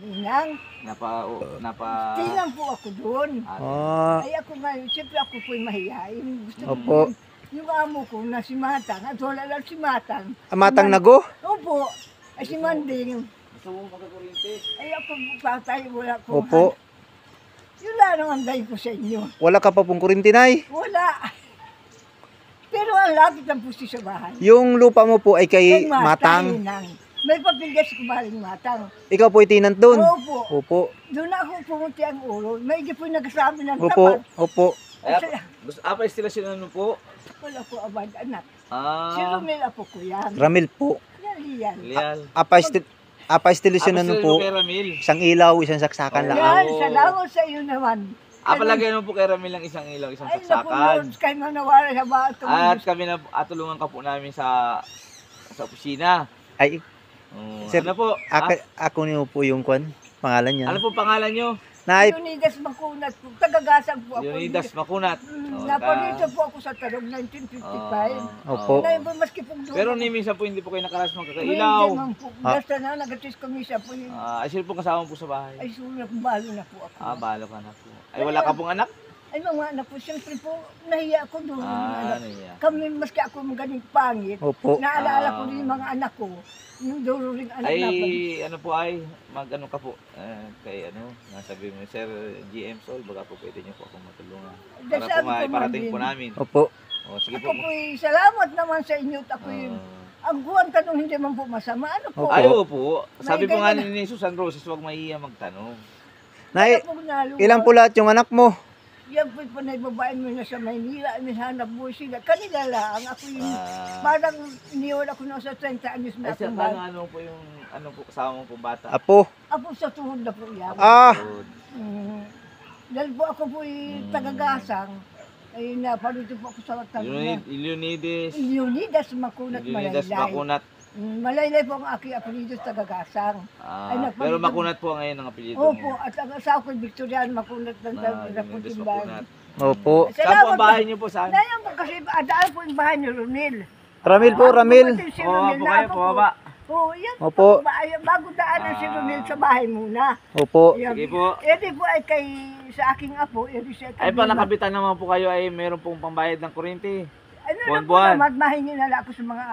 Inang. Tilang po ako doon. Ay ako ngayon, siyempre ako po'y mahihain. Gusto Opo. ko yung amo ko na si Matang, at wala lang si Matang. Matang nago? Opo. Ay si Manding. Gusto mong pagkakuryente? Ay ako patay, wala ko. Opo. Yun lang ang anday ko sa inyo. Wala ka pa pong kurinti, Nay? Wala. Pero ang lapit ang pusti sa bahay. Yung lupa mo po ay kay Matang. Inang. May papilgas ko baling Matang. Ikaw po itinant doon? Opo. Opo. Doon ako pumunti ang ulo. May di po nagsasabi ng Opo. tapat. Opo. Apa estilasyon ano po? Wala ko abad anak. Si Ah. Romel apo ko yan. Ramil po. Yan. Lial. Apa estilasyon ano po? Kay Ramil. Isang ilaw, isang saksakan lang. Yan, salamat sa iyo naman. Palagay mo po kay Ramil lang isang ilaw, isang Ay, saksakan. naku, kay manawara sa bahat ko. At kami na tulungan ka po namin sa opisina. Ay, Sir, ano po? ako niyo po yung kwan. Pangalan niya. Ano po pangalan nyo? Nay, Unidas Makunat po. Tagagasang po ako. Unidas Makunat. Naparito po ako sa Tarong 1955. Opo. Na iba maski po doon. Pero ni minsan po hindi po kayo nakalas Hindi magkakailaw. man po. Basta na nagatis kami siya po. Ay, sino po kasama po sa bahay? Ay, sulat balo na po ako. Balo ka na po. Ay, wala ka pong anak? Ay, mga anak po, siyempre po, nahiya ako doon. Niya. Kami, maski ako magaling pangit, Opo. naalala ko rin yung mga anak ko, yung duro rin anak Ay, na po. ano po ay, mag-ano ka po, kay ano, nasabi mo, Sir GM Sol, baga po pwede niyo po akong matulungan. Para Sabi po ko, maiparating Marvin, po namin. Opo. O, sige Ako po. po, salamat naman sa inyo. At ako ang buwan tanong hindi man po masama. Ano po? Opo. Ay, po. Sabi po May nga ganyan. ni Susan Roses, huwag mahiya magtanong. Nay, Kaya po naluwa. ilan po lahat yung anak mo? Yan po po na babae mo na sa Maynila. May hanap buhay sila. Kanila lang. Ako yung parang iniwan ako na sa 30 anos na Ay, sir, akong ano po yung, ano po, kasama mo po bata? Apo. Apo sa tuhod na po yan. Good. Dahil po ako po tagagasang. Ay naparito po ako sa Tanzania. Leonidas. Leonidas Makunat Leonidas Malaylay. Makunat. Malaylay po ang aking apelido tagagasang. Pero Makunat po ngayon ang apelyido Opo, mo. at ang asawa ko Victorian Makunat ng Leonidas Raputimban. Makunat. Opo. Saan po ang bahay niyo po? Saan? Ngayon po kasi adaan po yung bahay ni Romel. Ramil po, Ramil. Si Oo, Romel po na kayo ako po, po. baba. Oo, yan Opo. po. Bago daanan si Romel sa bahay muna. Opo. Yan. Sige po. Edi po ay kay sa aking apo, edi siya Ay pa, nakabitan naman po kayo ay meron pong pambayad ng kuryente. ano na po buwan-buwan. naman, mahingi na lang ako sa mga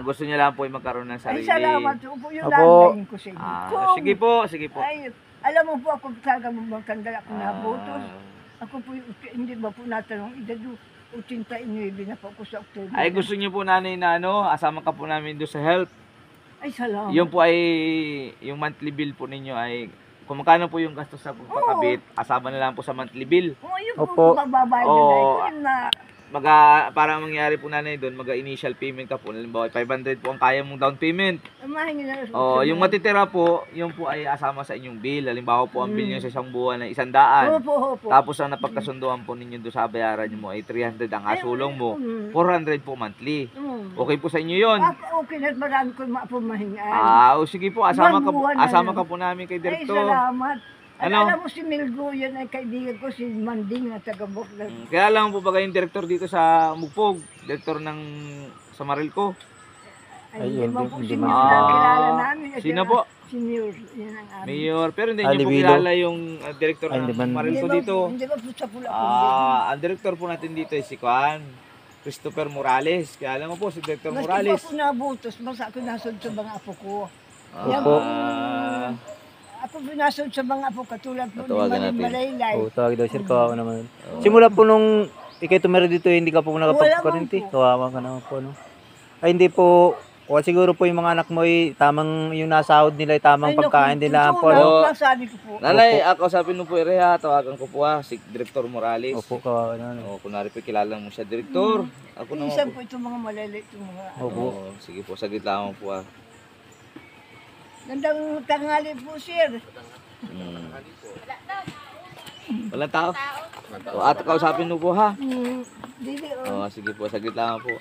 Gusto niya lang po ay magkaroon ng Ay, sarili. salamat po. Yung Opo. nandayin ko sa inyo. Sige po, sige po. Ay, alam mo po ako talaga magtanda ako na botos. Ako po hindi ba po natanong edad 89 na po ako sa October. Ay gusto niyo po nanay na ano, asama ka po namin doon sa health. Ay, salamat. Yung po ay, yung monthly bill po ninyo ay, kung magkano po yung gastos sa pagkakabit, asama na lang po sa monthly bill. Oo, yun Opo. po mababayad na Oo. ito. Yun na, Para mangyari po nanay doon, initial payment ka po. Halimbawa, 500 po ang kaya mong down payment. mahingi na lang. Yung matitira po, yung po ay asama sa inyong bill. Halimbawa po, ang bill nyo sa isang buwan ay 100. Opo, opo. Tapos ang napagkasunduan po ninyo doon sa bayaran nyo mo ay 300 ang asulong mo. 400 po monthly. Okay po sa inyo yun. Okay na marami ko mahingaan. Sige po, asama Buwan-buwan na ka po namin kay Ay, Direkto. salamat. At Ano? alam mo si Milgo, yan ay kaibigan ko, si Manding na taga-Bok. Kaya lang po ba kayong direktor dito sa Mugpog? Direktor ng sa Marilco? Ay, hindi Ayun, man po hindi si man. Mayor na kilala namin. Sino po? Si Mayor, yan ang amin. Mayor. Pero hindi niyo po Alibilo. kilala yung direktor Ay, hindi ng man. Marilco Hindi ba- dito. Hindi ba po sa pula po? Ang direktor po natin dito ay si Juan Christopher Morales. Kaya alam mo po si Director Maski Morales. po ako nabutos, basta ako nasod sa mga apo ko. Yan Opo. Ako pinasod sa mga apo katulad po ni Tatawagan Maring natin. Malaylay. Oo, tawag daw sir, kawawa naman. Simula po nung ikay tumira dito, hindi ka po nakapagkurinti. Wala man po. Kawawa ka naman po, no? Ay, hindi po. O siguro po yung mga anak mo ay tamang yung nasahod nila ay tamang Ay, naku, pagkain nila po, tutulong no? lang, sabi ko po. Nanay, ako sabi nung po Ireha, tawagan ko po si Director Morales. Opo, kawawa naman. Kunwari po kilala mo siya, Direktor. Ako naman Minsan po. po itong mga malalay, itong mga... Opo. Sige po, saglit lang po Gandang tanghali po, sir. Walang tao? At kausapin mo po ha. Dili, Sige po, saglit lang po.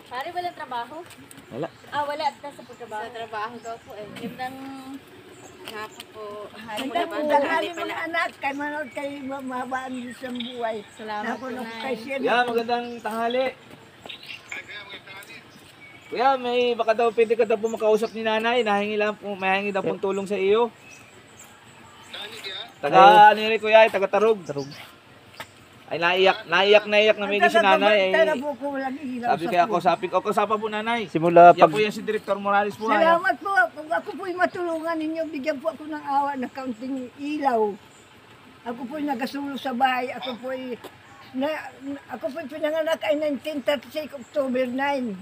Pare, walang trabaho? Wala. Wala. Nasa po trabaho. Sa trabaho daw po eh. Gandang hapon po. Gandang tanghali mga anak, kay manood kay mabaan sa buhay. Salamat po, Napunok Nay. kay sir. Yeah, magandang tanghali. Kuya, baka daw pwede ka daw po makausap ni nanay. Mahingi daw pong tulong sa iyo. Taga ano yun kuya, taga Tarog. Ay naiyak na may si nanay. Ang taga po ko walang ilaw Sabi sa kaya po. kausapin po nanay. Simula Yan pag po yan si Director Morales po. Salamat po. Kung ako po'y matulungan ninyo, bigyan po ako ng awa ng kaunting ilaw. Ako po'y nagasulo sa bahay. Ako po'y pinanganak ay 1936, October 9.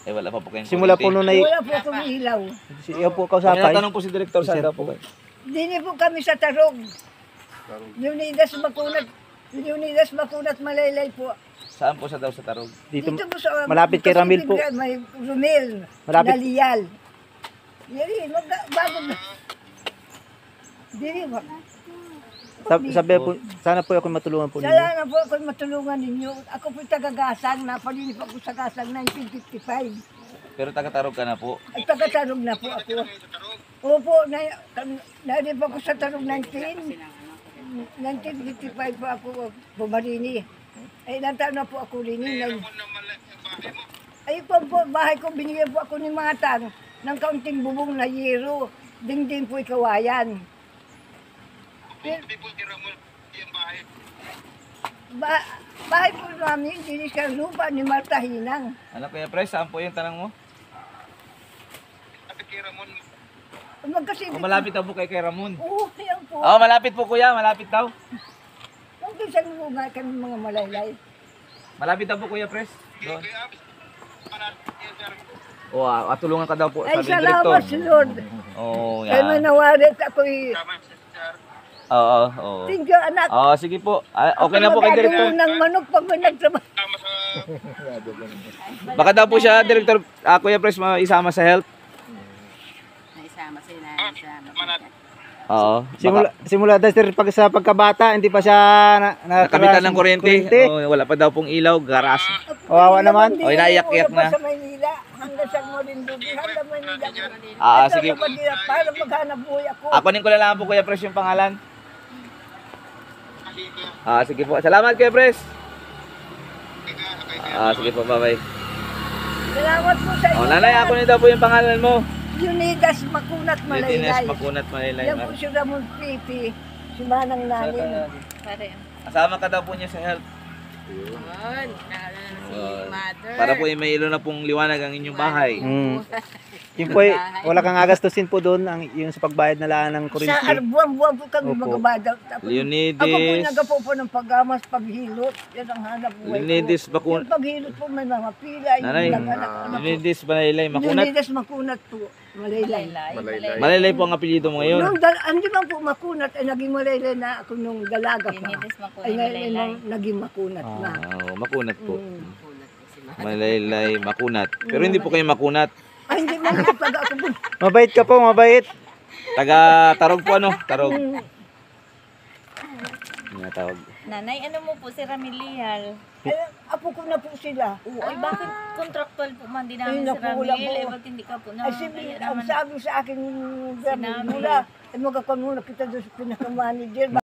Eh wala pa po kayong simula po kuryente. noon ay Wala po akong ilaw. iyo po May kausapay. natanong po si Director saan daw po kayo. Dini po kami sa Tarog. Unidas Makunat, Malaylay po. Saan po sa daw sa Tarog? Dito Dito po sa malapit kay Ramil po. May Rumil, Malapit. Nalial. Yari, bago na. Dini po. sabi po, sana po ako matulungan po ninyo. Sana po ako matulungan ninyo. Ako po taga-gasang, napalini po ako sa gasang 1955. Pero taga Tarog ka na po. At taga-tarog na po ako. Opo, nari po ako sa tarog 1955 po ako bumarini. Ay, ilang taon na po ako rin. Ay, po, bahay ko, binigyan po ako ni Matang ng kaunting bubong na yero. Dingding po ikawayan. Bahay po namin, dinis ka lupa ni Marta Hinang. Ano kaya Pres, saan po yung tanong mo? Magkasibit. Malapit daw po kay Ramon. Oo, yan po. Malapit po kuya, malapit daw. Kung sa lugar kami mga malaylay. Malapit daw po kuya Pres. Doon. Tulungan ka daw po, Ay, sabi ng salamat, Director. Lord. Kaya Yan. manawarit ako'y, Oo. thank you, anak. Sige po. Okay na po kay Director. Ako ng manok pag may nagtrabaho. Baka daw po siya, Director, Kuya Pres, isama sa health. Naisama sila. Oo. Simula dahil sir, sa pagkabata, hindi pa siya Nakabitan ng kuryente. Wala pa daw pong ilaw, garas. Kawawa naman. Oy, naiyak-iyak na. Sa Maynila, hanggang sa Morindog, hanggang Maynila. Sige. Para maghanap buhay ako. Akunin ko na lang po Kuya Pres yung pangalan. Sige po. Salamat Kuya Pres. Sige po, bye-bye. Salamat po sa inyo. Nanay, akunin daw po yung pangalan mo. Unidas Makunat Tines Malaylay. Makunat Malaylay. Yan po si Ramon Pipi, si Manang Nanin. Pare. Kasama ka daw po niya sa health. Yun. Nakala na si mother. Para po may ilo na pong liwanag ang inyong bahay. Yung po, wala kang agastusin po doon yung sa pagbayad na laan ng Sa kuryente. buwan-buwan po kami Opo. magabada. Ako po Leonidas. nagapo po ng paggamas, paghilot. Yan ang hanap buhay ko. Leonidas Makunat. Yung paghilot po may mga pila. Nanay, Leonidas Malaylay Makunat. Unidas Makunat po. Malaylay. Malaylay po ang apelyido mo ngayon. Hindi man po makunat, ay naging malaylay na ako nung dalaga pa. Unidas Makunat Ay ngayon Malaylay. naging makunat na. Makunat po. Makunat po si mother. Malaylay Makunat. Pero hindi po kayo makunat. Ay hindi man po taga ako po. Mabait ka po, mabait. Taga Tarog po ano? Tarog. Tawag. Nanay, ano mo po si Ramilial? Ay, apo ko na po sila. Ay, bakit contractual po man din Ay, namin si naku, wala Ramil? po. Eh, ba't hindi ka po na? Ay ang sabi sa akin, Sinabi. mula, ay magkakaroon muna kita doon sa pinaka-manager.